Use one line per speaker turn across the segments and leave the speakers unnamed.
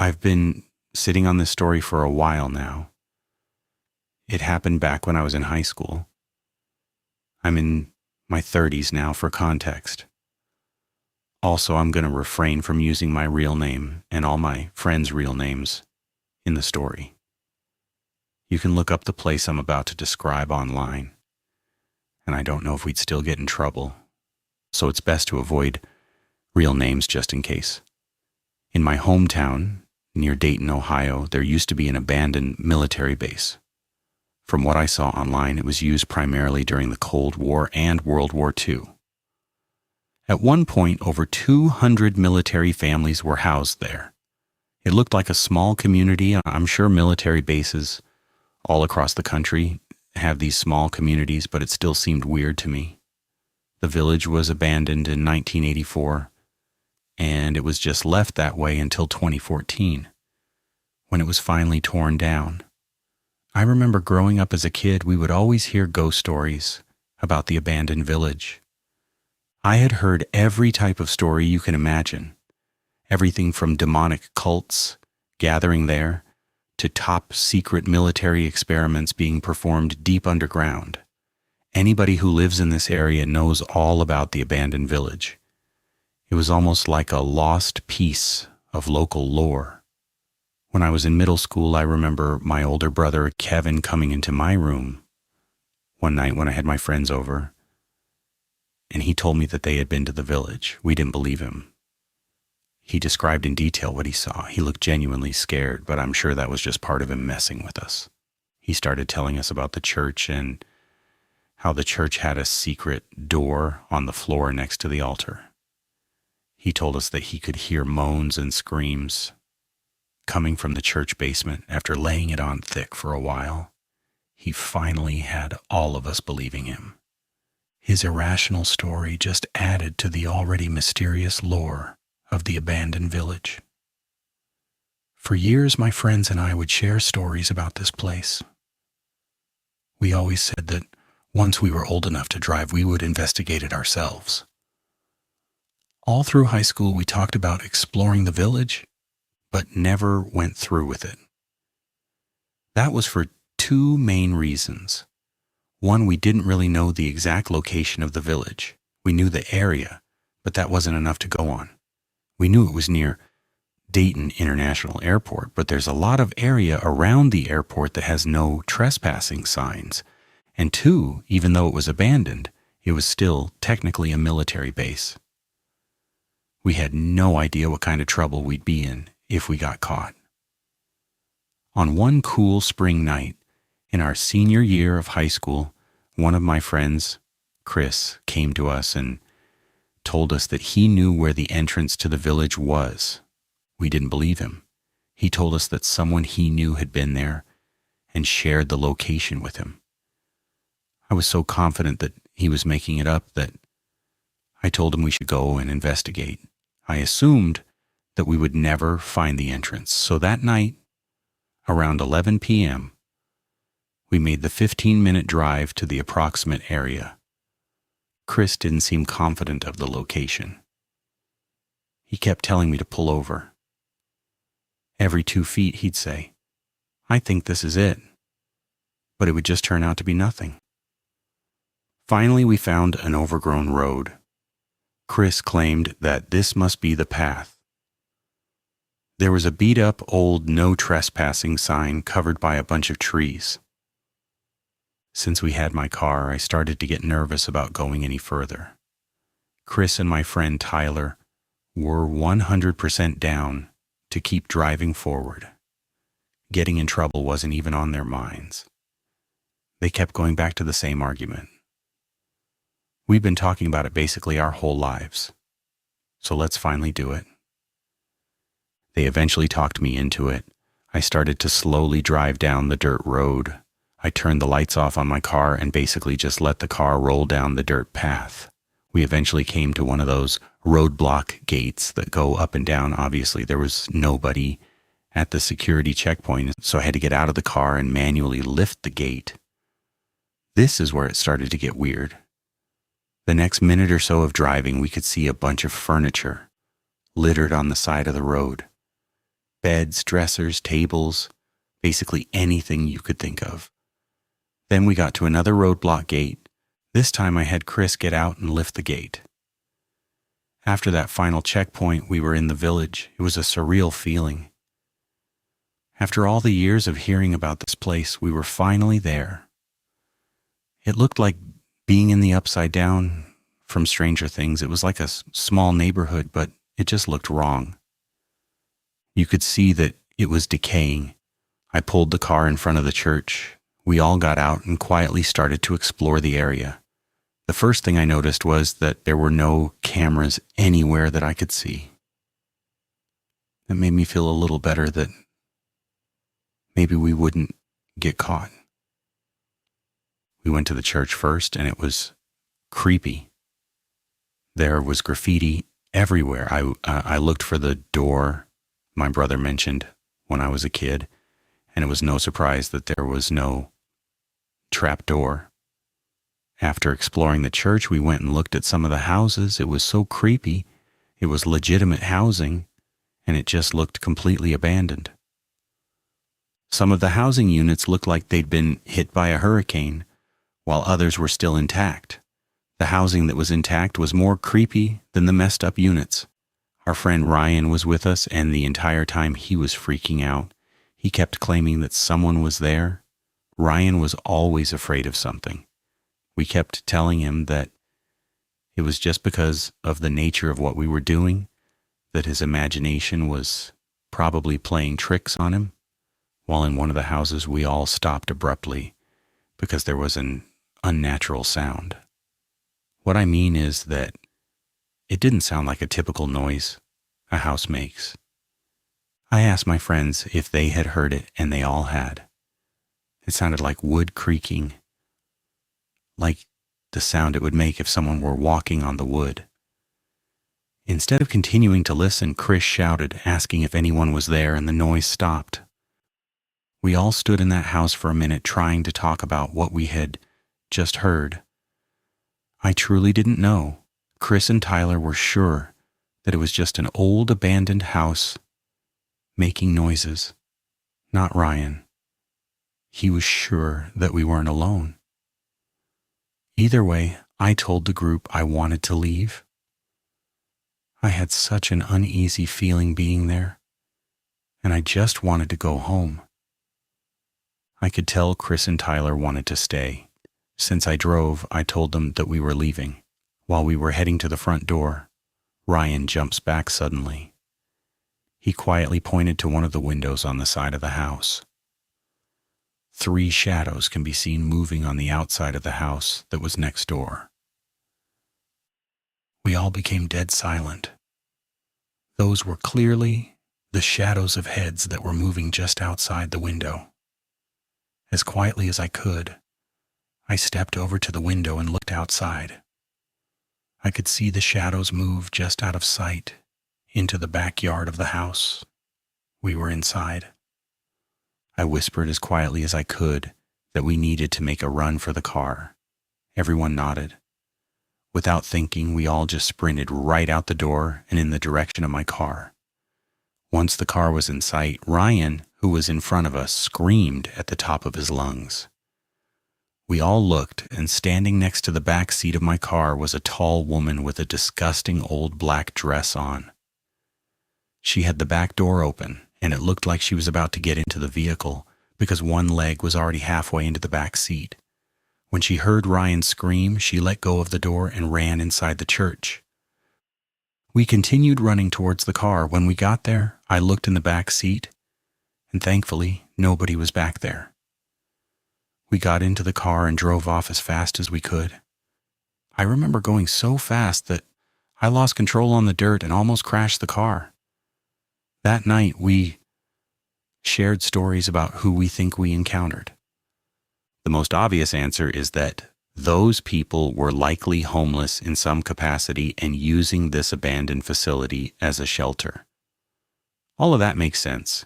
I've been sitting on this story for a while now. It happened back when I was in high school. I'm in my 30s now for context. Also, I'm going to refrain from using my real name and all my friends' real names in the story. You can look up the place I'm about to describe online, and I don't know if we'd still get in trouble, so it's best to avoid real names just in case. In my hometown, near Dayton, Ohio, there used to be an abandoned military base. From what I saw online, it was used primarily during the Cold War and World War II. At one point, over 200 military families were housed there. It looked like a small community. I'm sure military bases all across the country have these small communities, but it still seemed weird to me. The village was abandoned in 1984, and it was just left that way until 2014, when it was finally torn down. I remember growing up as a kid, we would always hear ghost stories about the abandoned village. I had heard every type of story you can imagine, everything from demonic cults gathering there to top secret military experiments being performed deep underground. Anybody who lives in this area knows all about the abandoned village. It was almost like a lost piece of local lore. When I was in middle school, I remember my older brother, Kevin, coming into my room one night when I had my friends over, and he told me that they had been to the village. We didn't believe him. He described in detail what he saw. He looked genuinely scared, but I'm sure that was just part of him messing with us. He started telling us about the church and how the church had a secret door on the floor next to the altar. He told us that he could hear moans and screams coming from the church basement after laying it on thick for a while. He finally had all of us believing him. His irrational story just added to the already mysterious lore of the abandoned village. For years, my friends and I would share stories about this place. We always said that once we were old enough to drive, we would investigate it ourselves. All through high school, we talked about exploring the village, but never went through with it. That was for two main reasons. One, we didn't really know the exact location of the village. We knew the area, but that wasn't enough to go on. We knew it was near Dayton International Airport, but there's a lot of area around the airport that has no trespassing signs. And two, even though it was abandoned, it was still technically a military base. We had no idea what kind of trouble we'd be in if we got caught. On one cool spring night, in our senior year of high school, one of my friends, Chris, came to us and told us that he knew where the entrance to the village was. We didn't believe him. He told us that someone he knew had been there and shared the location with him. I was so confident that he was making it up that I told him we should go and investigate. I assumed that we would never find the entrance. So that night, around 11 p.m., we made the 15-minute drive to the approximate area. Chris didn't seem confident of the location. He kept telling me to pull over. Every 2 feet, he'd say, "I think this is it." But it would just turn out to be nothing. Finally, we found an overgrown road. Chris claimed that this must be the path. There was a beat-up old no trespassing sign covered by a bunch of trees. Since we had my car, I started to get nervous about going any further. Chris and my friend Tyler were 100% down to keep driving forward. Getting in trouble wasn't even on their minds. They kept going back to the same argument. We've been talking about it basically our whole lives, so let's finally do it. They eventually talked me into it. I started to slowly drive down the dirt road. I turned the lights off on my car and basically just let the car roll down the dirt path. We eventually came to one of those roadblock gates that go up and down. Obviously, there was nobody at the security checkpoint, so I had to get out of the car and manually lift the gate. This is where it started to get weird. The next minute or so of driving, we could see a bunch of furniture littered on the side of the road. Beds, dressers, tables, basically anything you could think of. Then we got to another roadblock gate. This time I had Chris get out and lift the gate. After that final checkpoint, we were in the village. It was a surreal feeling. After all the years of hearing about this place, we were finally there. It looked like being in the Upside Down from Stranger Things. It was like a small neighborhood, but it just looked wrong. You could see that it was decaying. I pulled the car in front of the church. We all got out and quietly started to explore the area. The first thing I noticed was that there were no cameras anywhere that I could see. It made me feel a little better that maybe we wouldn't get caught. We went to the church first, and it was creepy. There was graffiti everywhere. I looked for the door my brother mentioned when I was a kid, and it was no surprise that there was no trap door. After exploring the church, we went and looked at some of the houses. It was so creepy. It was legitimate housing, and it just looked completely abandoned. Some of the housing units looked like they'd been hit by a hurricane, while others were still intact. The housing that was intact was more creepy than the messed up units. Our friend Ryan was with us, and the entire time he was freaking out. He kept claiming that someone was there. Ryan was always afraid of something. We kept telling him that it was just because of the nature of what we were doing, that his imagination was probably playing tricks on him. While in one of the houses, we all stopped abruptly because there was an unnatural sound. What I mean is that it didn't sound like a typical noise a house makes. I asked my friends if they had heard it, and they all had. It sounded like wood creaking, like the sound it would make if someone were walking on the wood. Instead of continuing to listen, Chris shouted, asking if anyone was there, and the noise stopped. We all stood in that house for a minute trying to talk about what we had just heard. I truly didn't know. Chris and Tyler were sure that it was just an old abandoned house making noises. Not Ryan. He was sure that we weren't alone. Either way, I told the group I wanted to leave. I had such an uneasy feeling being there, and I just wanted to go home. I could tell Chris and Tyler wanted to stay. Since I drove, I told them that we were leaving. While we were heading to the front door, Ryan jumps back suddenly. He quietly pointed to one of the windows on the side of the house. 3 shadows can be seen moving on the outside of the house that was next door. We all became dead silent. Those were clearly the shadows of heads that were moving just outside the window. As quietly as I could, I stepped over to the window and looked outside. I could see the shadows move just out of sight into the backyard of the house. We were inside. I whispered as quietly as I could that we needed to make a run for the car. Everyone nodded. Without thinking, we all just sprinted right out the door and in the direction of my car. Once the car was in sight, Ryan, who was in front of us, screamed at the top of his lungs. We all looked, and standing next to the back seat of my car was a tall woman with a disgusting old black dress on. She had the back door open, and it looked like she was about to get into the vehicle because one leg was already halfway into the back seat. When she heard Ryan scream, she let go of the door and ran inside the church. We continued running towards the car. When we got there, I looked in the back seat, and thankfully, nobody was back there. We got into the car and drove off as fast as we could. I remember going so fast that I lost control on the dirt and almost crashed the car. That night, we shared stories about who we think we encountered. The most obvious answer is that those people were likely homeless in some capacity and using this abandoned facility as a shelter. All of that makes sense,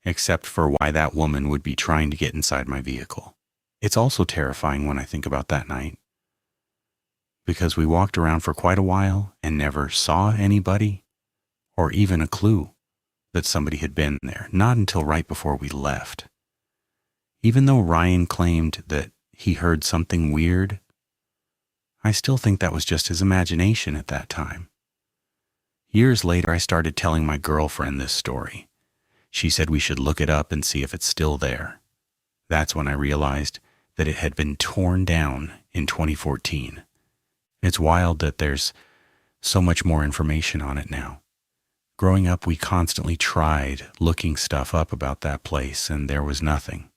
except for why that woman would be trying to get inside my vehicle. It's also terrifying when I think about that night, because we walked around for quite a while and never saw anybody or even a clue that somebody had been there, not until right before we left. Even though Ryan claimed that he heard something weird, I still think that was just his imagination at that time. Years later, I started telling my girlfriend this story. She said we should look it up and see if it's still there. That's when I realized that it had been torn down in 2014. It's wild that there's so much more information on it now. Growing up, we constantly tried looking stuff up about that place, and there was nothing.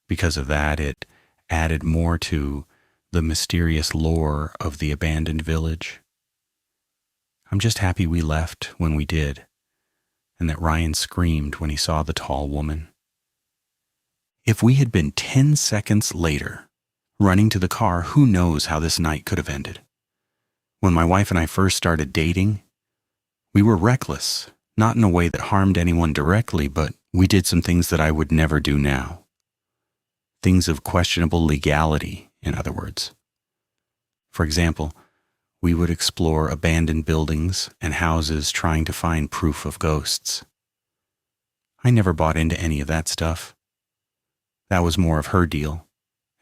Because of that, it added more to the mysterious lore of the abandoned village. I'm just happy we left when we did, and that Ryan screamed when he saw the tall woman. If we had been 10 seconds later, running to the car, who knows how this night could have ended. When my wife and I first started dating, we were reckless, not in a way that harmed anyone directly, but we did some things that I would never do now. Things of questionable legality, in other words. For example, we would explore abandoned buildings and houses trying to find proof of ghosts. I never bought into any of that stuff. That was more of her deal,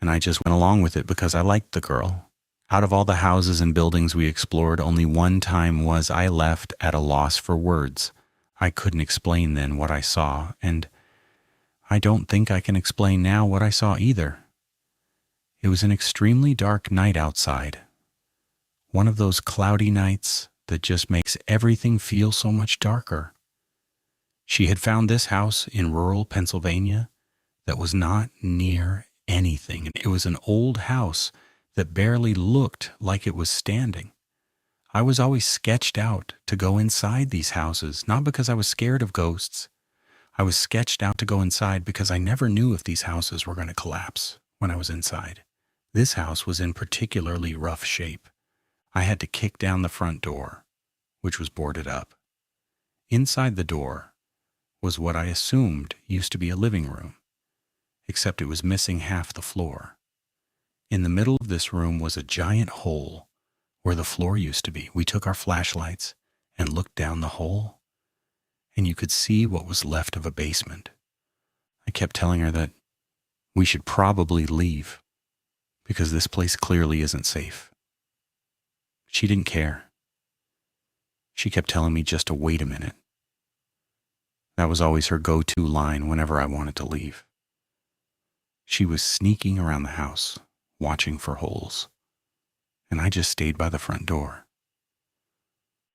and I just went along with it because I liked the girl. Out of all the houses and buildings we explored, only one time was I left at a loss for words. I couldn't explain then what I saw, and I don't think I can explain now what I saw either. It was an extremely dark night outside. One of those cloudy nights that just makes everything feel so much darker. She had found this house in rural Pennsylvania that was not near anything. It was an old house that barely looked like it was standing. I was always sketched out to go inside these houses, not because I was scared of ghosts. I was sketched out to go inside because I never knew if these houses were going to collapse when I was inside. This house was in particularly rough shape. I had to kick down the front door, which was boarded up. Inside the door was what I assumed used to be a living room, except it was missing half the floor. In the middle of this room was a giant hole where the floor used to be. We took our flashlights and looked down the hole, and you could see what was left of a basement. I kept telling her that we should probably leave because this place clearly isn't safe. She didn't care. She kept telling me just to wait a minute. That was always her go-to line whenever I wanted to leave. She was sneaking around the house, watching for holes, and I just stayed by the front door.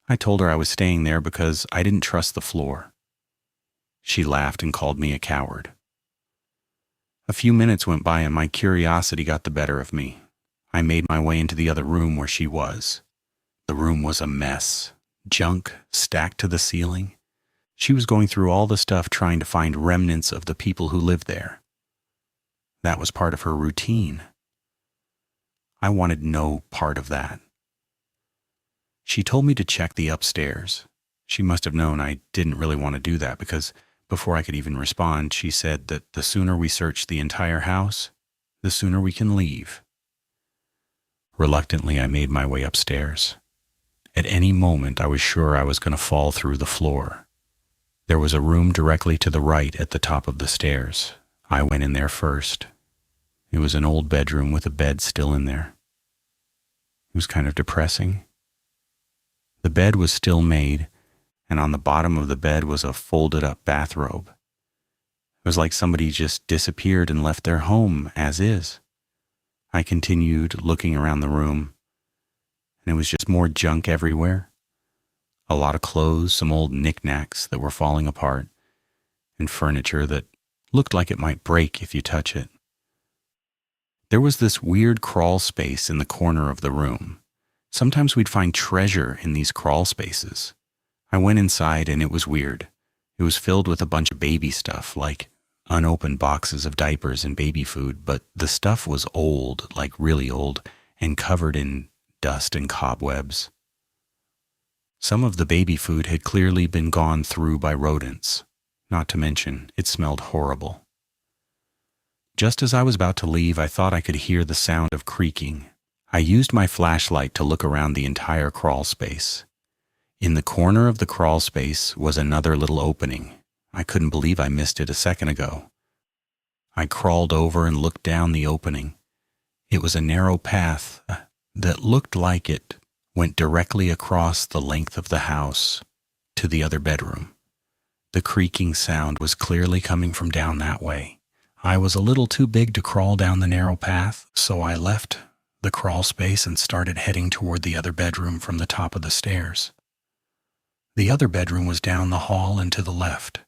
I told her I was staying there because I didn't trust the floor. She laughed and called me a coward. A few minutes went by and my curiosity got the better of me. I made my way into the other room where she was. The room was a mess, junk stacked to the ceiling. She was going through all the stuff trying to find remnants of the people who lived there. That was part of her routine. I wanted no part of that. She told me to check the upstairs. She must have known I didn't really want to do that because before I could even respond, she said that the sooner we search the entire house, the sooner we can leave. Reluctantly, I made my way upstairs. At any moment, I was sure I was going to fall through the floor. There was a room directly to the right at the top of the stairs. I went in there first. It was an old bedroom with a bed still in there. It was kind of depressing. The bed was still made, and on the bottom of the bed was a folded-up bathrobe. It was like somebody just disappeared and left their home as is. I continued looking around the room, and it was just more junk everywhere. A lot of clothes, some old knickknacks that were falling apart, and furniture that looked like it might break if you touch it. There was this weird crawl space in the corner of the room. Sometimes we'd find treasure in these crawl spaces. I went inside and it was weird. It was filled with a bunch of baby stuff, like unopened boxes of diapers and baby food, but the stuff was old, like really old, and covered in dust and cobwebs. Some of the baby food had clearly been gone through by rodents, not to mention it smelled horrible. Just as I was about to leave, I thought I could hear the sound of creaking. I used my flashlight to look around the entire crawl space. In the corner of the crawl space was another little opening. I couldn't believe I missed it a second ago. I crawled over and looked down the opening. It was a narrow path that looked like it went directly across the length of the house to the other bedroom. The creaking sound was clearly coming from down that way. I was a little too big to crawl down the narrow path, so I left the crawl space and started heading toward the other bedroom from the top of the stairs. The other bedroom was down the hall and to the left.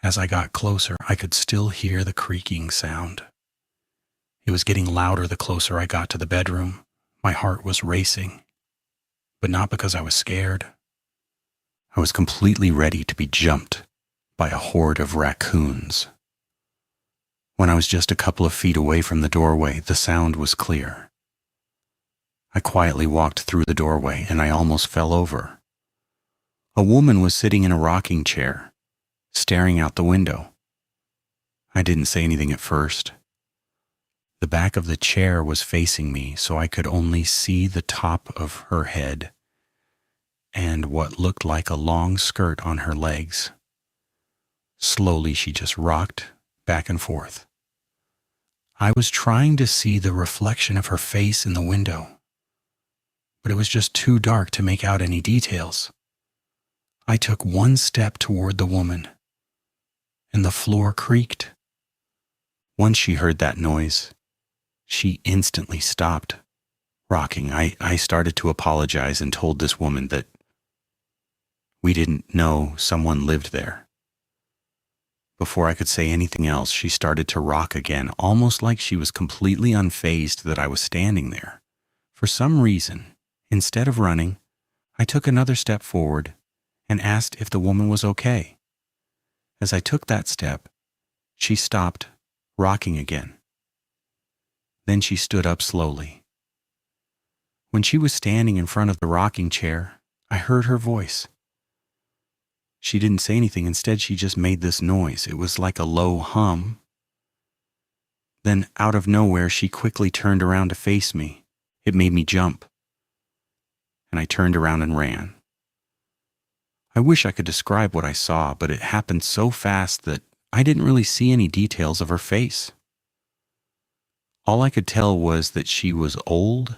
As I got closer, I could still hear the creaking sound. It was getting louder the closer I got to the bedroom. My heart was racing, but not because I was scared. I was completely ready to be jumped by a horde of raccoons. When I was just a couple of feet away from the doorway, the sound was clear. I quietly walked through the doorway and I almost fell over. A woman was sitting in a rocking chair, staring out the window. I didn't say anything at first. The back of the chair was facing me, so I could only see the top of her head and what looked like a long skirt on her legs. Slowly, she just rocked back and forth. I was trying to see the reflection of her face in the window, but it was just too dark to make out any details. I took one step toward the woman, and the floor creaked. Once she heard that noise, she instantly stopped rocking. I started to apologize and told this woman that we didn't know someone lived there. Before I could say anything else, she started to rock again, almost like she was completely unfazed that I was standing there. For some reason, instead of running, I took another step forward and asked if the woman was okay. As I took that step, she stopped rocking again. Then she stood up slowly. When she was standing in front of the rocking chair, I heard her voice. She didn't say anything. Instead, she just made this noise. It was like a low hum. Then, out of nowhere, she quickly turned around to face me. It made me jump, and I turned around and ran. I wish I could describe what I saw, but it happened so fast that I didn't really see any details of her face. All I could tell was that she was old,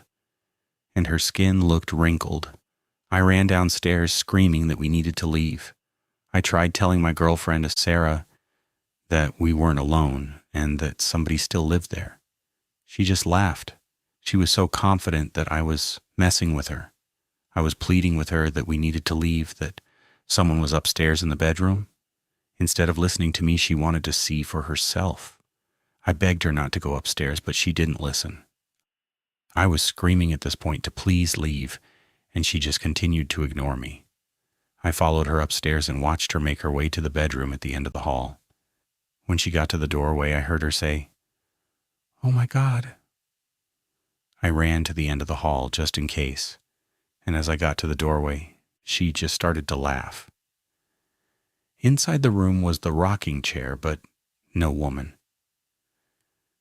and her skin looked wrinkled. I ran downstairs screaming that we needed to leave. I tried telling my girlfriend, Sarah, that we weren't alone and that somebody still lived there. She just laughed. She was so confident that I was messing with her. I was pleading with her that we needed to leave, that someone was upstairs in the bedroom. Instead of listening to me, she wanted to see for herself. I begged her not to go upstairs, but she didn't listen. I was screaming at this point to please leave, and she just continued to ignore me. I followed her upstairs and watched her make her way to the bedroom at the end of the hall. When she got to the doorway, I heard her say, "Oh my God." I ran to the end of the hall just in case, and as I got to the doorway, she just started to laugh. Inside the room was the rocking chair, but no woman.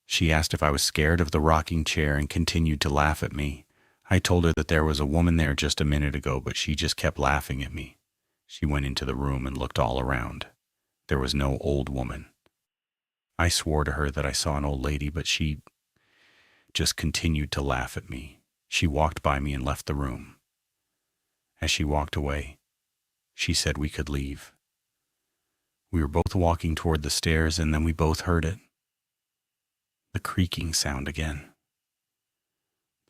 She asked if I was scared of the rocking chair and continued to laugh at me. I told her that there was a woman there just a minute ago, but she just kept laughing at me. She went into the room and looked all around. There was no old woman. I swore to her that I saw an old lady, but she just continued to laugh at me. She walked by me and left the room. As she walked away, she said we could leave. We were both walking toward the stairs, and then we both heard it. The creaking sound again.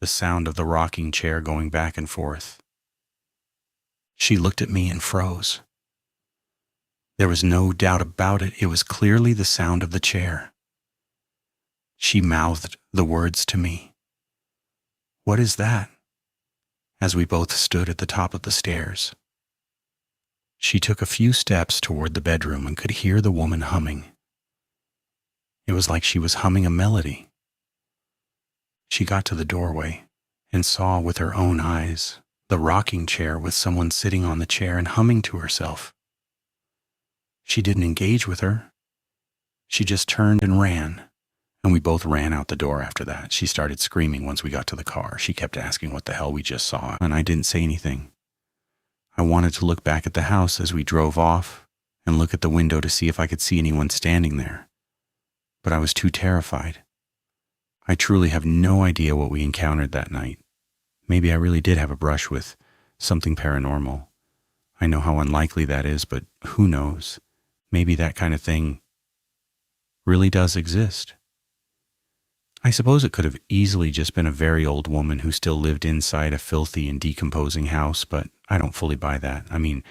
The sound of the rocking chair going back and forth. She looked at me and froze. There was no doubt about it. It was clearly the sound of the chair. She mouthed the words to me. "What is that?" as we both stood at the top of the stairs. She took a few steps toward the bedroom and could hear the woman humming. It was like she was humming a melody. She got to the doorway and saw with her own eyes the rocking chair with someone sitting on the chair and humming to herself. She didn't engage with her. She just turned and ran, and we both ran out the door after that. She started screaming once we got to the car. She kept asking what the hell we just saw, and I didn't say anything. I wanted to look back at the house as we drove off and look at the window to see if I could see anyone standing there, but I was too terrified. I truly have no idea what we encountered that night. Maybe I really did have a brush with something paranormal. I know how unlikely that is, but who knows? Maybe that kind of thing really does exist. I suppose it could have easily just been a very old woman who still lived inside a filthy and decomposing house, but I don't fully buy that. I mean,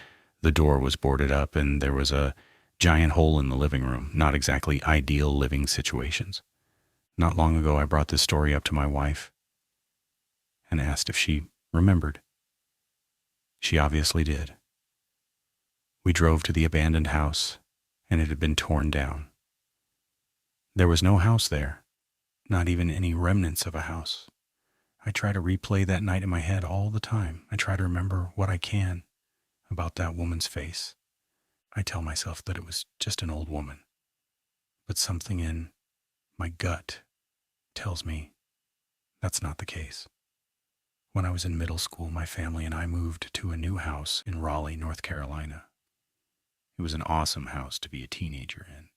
the door was boarded up and there was a giant hole in the living room. Not exactly ideal living situations. Not long ago, I brought this story up to my wife and asked if she remembered. She obviously did. We drove to the abandoned house, and it had been torn down. There was no house there, not even any remnants of a house. I try to replay that night in my head all the time. I try to remember what I can about that woman's face. I tell myself that it was just an old woman, but something in my gut tells me that's not the case. When I was in middle school, my family and I moved to a new house in Raleigh, North Carolina. It was an awesome house to be a teenager in.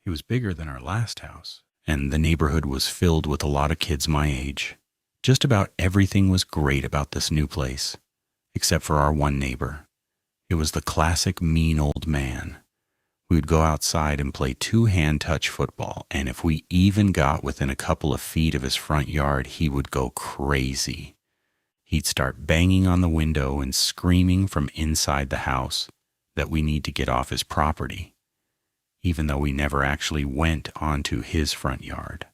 It was bigger than our last house, and the neighborhood was filled with a lot of kids my age. Just about everything was great about this new place, except for our one neighbor. It was the classic mean old man. We would go outside and play two-hand touch football, and if we even got within a couple of feet of his front yard, he would go crazy. He'd start banging on the window and screaming from inside the house that we need to get off his property, even though we never actually went onto his front yard.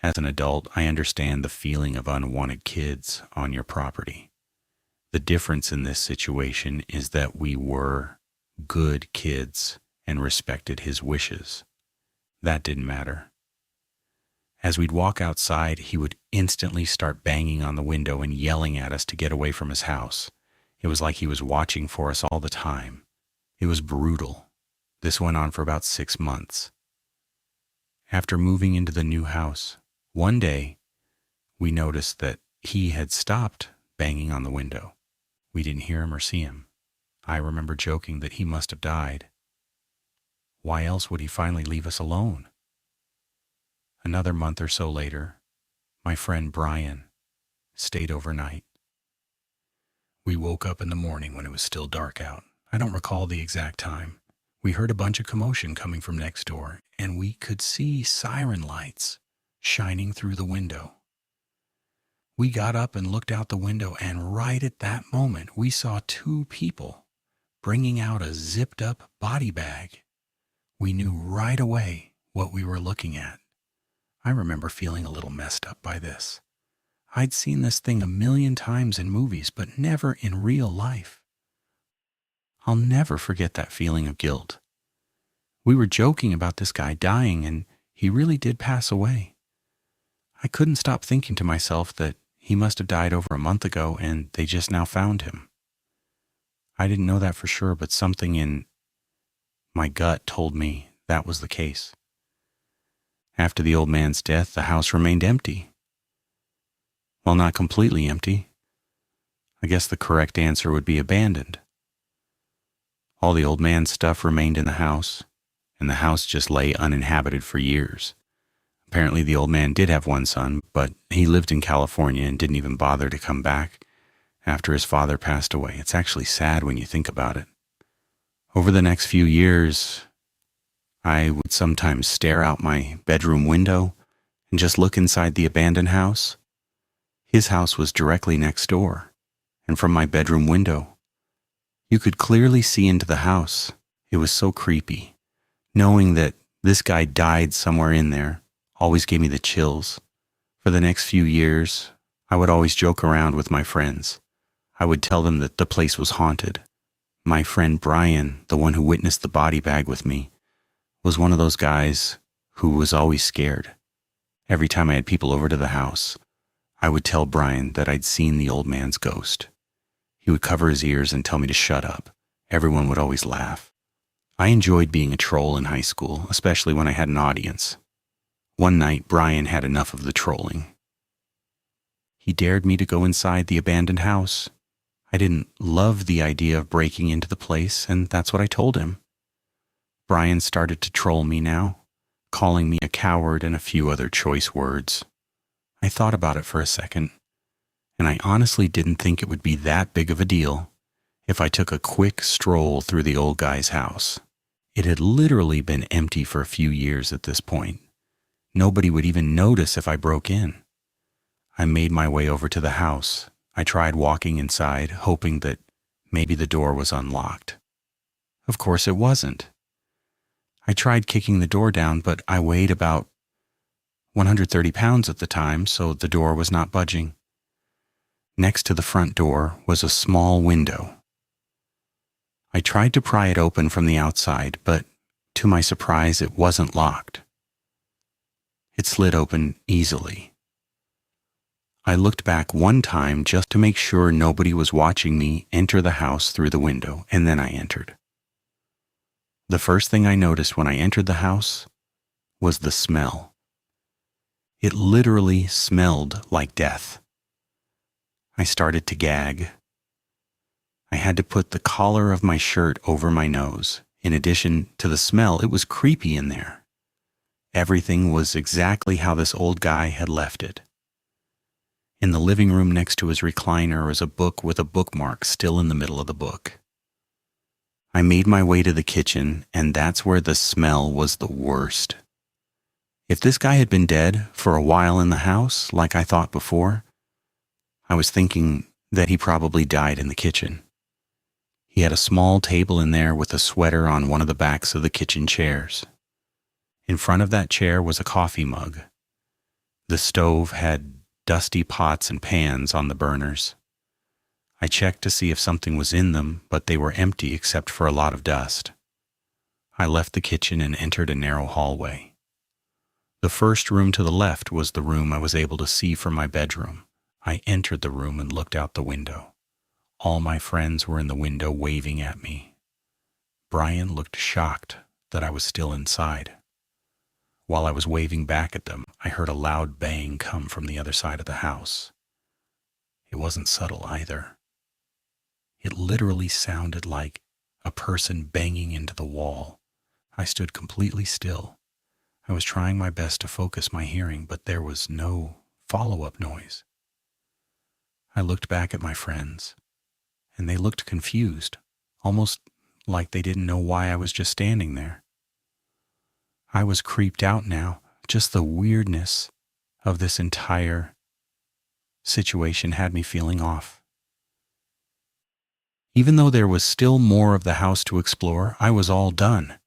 As an adult, I understand the feeling of unwanted kids on your property. The difference in this situation is that we were good kids and respected his wishes. That didn't matter. As we'd walk outside, he would instantly start banging on the window and yelling at us to get away from his house. It was like he was watching for us all the time. It was brutal. This went on for about 6 months. After moving into the new house, one day, we noticed that he had stopped banging on the window. We didn't hear him or see him. I remember joking that he must have died. Why else would he finally leave us alone? Another month or so later, my friend Brian stayed overnight. We woke up in the morning when it was still dark out. I don't recall the exact time. We heard a bunch of commotion coming from next door, and we could see siren lights shining through the window. We got up and looked out the window, and right at that moment, we saw 2 people bringing out a zipped-up body bag. We knew right away what we were looking at. I remember feeling a little messed up by this. I'd seen this thing a million times in movies, but never in real life. I'll never forget that feeling of guilt. We were joking about this guy dying, and he really did pass away. I couldn't stop thinking to myself that he must have died over a month ago, and they just now found him. I didn't know that for sure, but something in my gut told me that was the case. After the old man's death, the house remained empty. Well, not completely empty. I guess the correct answer would be abandoned. All the old man's stuff remained in the house, and the house just lay uninhabited for years. Apparently the old man did have one son, but he lived in California and didn't even bother to come back after his father passed away. It's actually sad when you think about it. Over the next few years, I would sometimes stare out my bedroom window and just look inside the abandoned house. His house was directly next door, and from my bedroom window, you could clearly see into the house. It was so creepy. Knowing that this guy died somewhere in there always gave me the chills. For the next few years, I would always joke around with my friends. I would tell them that the place was haunted. My friend Brian, the one who witnessed the body bag with me, was one of those guys who was always scared. Every time I had people over to the house, I would tell Brian that I'd seen the old man's ghost. He would cover his ears and tell me to shut up. Everyone would always laugh. I enjoyed being a troll in high school, especially when I had an audience. One night, Brian had enough of the trolling. He dared me to go inside the abandoned house. I didn't love the idea of breaking into the place, and that's what I told him. Brian started to troll me now, calling me a coward and a few other choice words. I thought about it for a second, and I honestly didn't think it would be that big of a deal if I took a quick stroll through the old guy's house. It had literally been empty for a few years at this point. Nobody would even notice if I broke in. I made my way over to the house. I tried walking inside, hoping that maybe the door was unlocked. Of course it wasn't. I tried kicking the door down, but I weighed about 130 pounds at the time, so the door was not budging. Next to the front door was a small window. I tried to pry it open from the outside, but to my surprise, it wasn't locked. It slid open easily. I looked back one time just to make sure nobody was watching me enter the house through the window, and then I entered. The first thing I noticed when I entered the house was the smell. It literally smelled like death. I started to gag. I had to put the collar of my shirt over my nose. In addition to the smell, it was creepy in there. Everything was exactly how this old guy had left it. In the living room next to his recliner was a book with a bookmark still in the middle of the book. I made my way to the kitchen, and that's where the smell was the worst. If this guy had been dead for a while in the house, like I thought before, I was thinking that he probably died in the kitchen. He had a small table in there with a sweater on one of the backs of the kitchen chairs. In front of that chair was a coffee mug. The stove had dusty pots and pans on the burners. I checked to see if something was in them, but they were empty except for a lot of dust. I left the kitchen and entered a narrow hallway. The first room to the left was the room I was able to see from my bedroom. I entered the room and looked out the window. All my friends were in the window waving at me. Brian looked shocked that I was still inside. While I was waving back at them, I heard a loud bang come from the other side of the house. It wasn't subtle either. It literally sounded like a person banging into the wall. I stood completely still. I was trying my best to focus my hearing, but there was no follow-up noise. I looked back at my friends, and they looked confused, almost like they didn't know why I was just standing there. I was creeped out now. Just the weirdness of this entire situation had me feeling off. Even though there was still more of the house to explore, I was all done.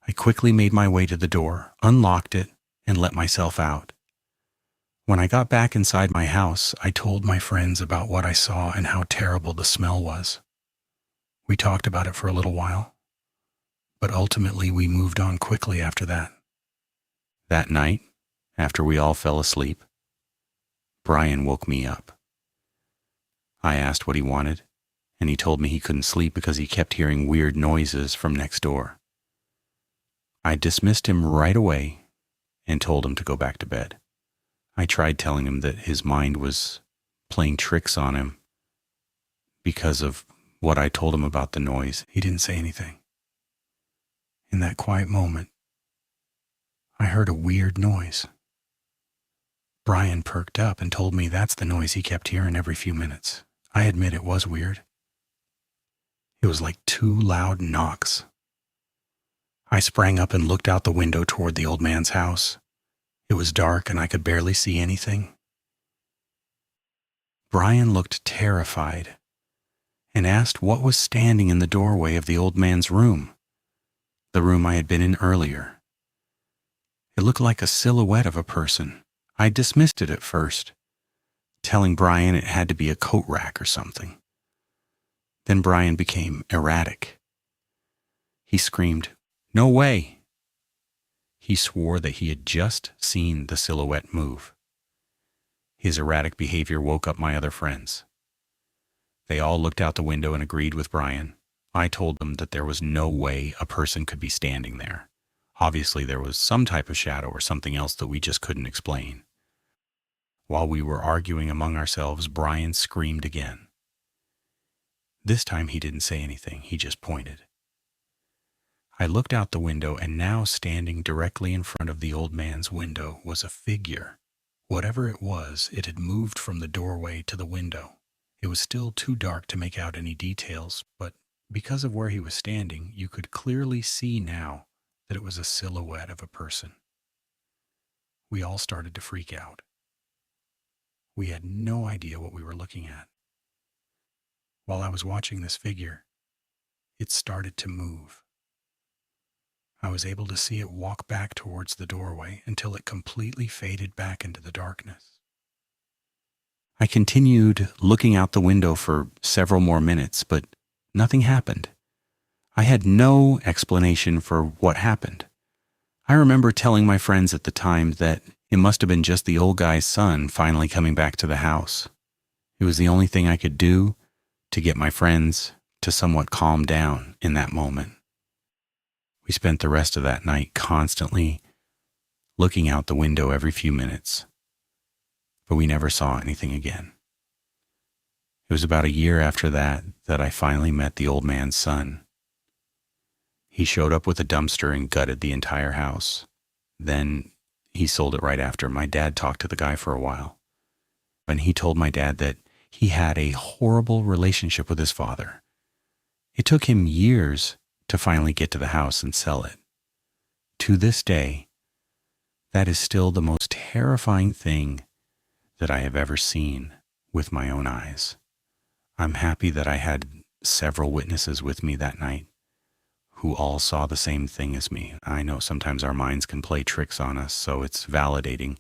I quickly made my way to the door, unlocked it, and let myself out. When I got back inside my house, I told my friends about what I saw and how terrible the smell was. We talked about it for a little while, but ultimately we moved on quickly after that. That night, after we all fell asleep, Brian woke me up. I asked what he wanted, and he told me he couldn't sleep because he kept hearing weird noises from next door. I dismissed him right away and told him to go back to bed. I tried telling him that his mind was playing tricks on him because of what I told him about the noise. He didn't say anything. In that quiet moment, I heard a weird noise. Brian perked up and told me that's the noise he kept hearing every few minutes. I admit it was weird. It was like 2 loud knocks. I sprang up and looked out the window toward the old man's house. It was dark and I could barely see anything. Brian looked terrified and asked what was standing in the doorway of the old man's room, the room I had been in earlier. It looked like a silhouette of a person. I dismissed it at first, telling Brian it had to be a coat rack or something. Then Brian became erratic. He screamed, "No way!" He swore that he had just seen the silhouette move. His erratic behavior woke up my other friends. They all looked out the window and agreed with Brian. I told them that there was no way a person could be standing there. Obviously, there was some type of shadow or something else that we just couldn't explain. While we were arguing among ourselves, Brian screamed again. This time he didn't say anything, he just pointed. I looked out the window, and now standing directly in front of the old man's window was a figure. Whatever it was, it had moved from the doorway to the window. It was still too dark to make out any details, but because of where he was standing, you could clearly see now that it was a silhouette of a person. We all started to freak out. We had no idea what we were looking at. While I was watching this figure, it started to move. I was able to see it walk back towards the doorway until it completely faded back into the darkness. I continued looking out the window for several more minutes, but nothing happened. I had no explanation for what happened. I remember telling my friends at the time that it must have been just the old guy's son finally coming back to the house. It was the only thing I could do to get my friends to somewhat calm down in that moment. We spent the rest of that night constantly looking out the window every few minutes, but we never saw anything again. It was about a year after that I finally met the old man's son. He showed up with a dumpster and gutted the entire house. Then he sold it right after. My dad talked to the guy for a while, and he told my dad that he had a horrible relationship with his father. It took him years to finally get to the house and sell it. To this day, that is still the most terrifying thing that I have ever seen with my own eyes. I'm happy that I had several witnesses with me that night who all saw the same thing as me. I know sometimes our minds can play tricks on us, so it's validating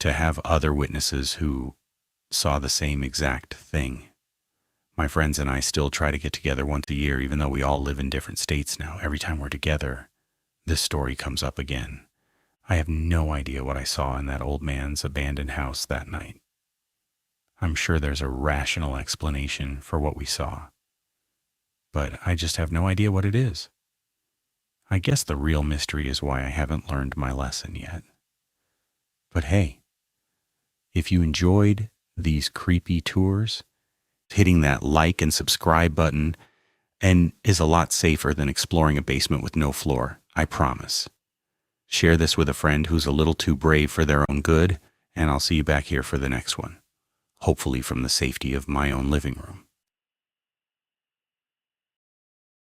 to have other witnesses who saw the same exact thing. My friends and I still try to get together once a year, even though we all live in different states now. Every time we're together, this story comes up again. I have no idea what I saw in that old man's abandoned house that night. I'm sure there's a rational explanation for what we saw, but I just have no idea what it is. I guess the real mystery is why I haven't learned my lesson yet. But hey, if you enjoyed these creepy tours, hitting that like and subscribe button and is a lot safer than exploring a basement with no floor, I promise. Share this with a friend who's a little too brave for their own good, and I'll see you back here for the next one, hopefully from the safety of my own living room.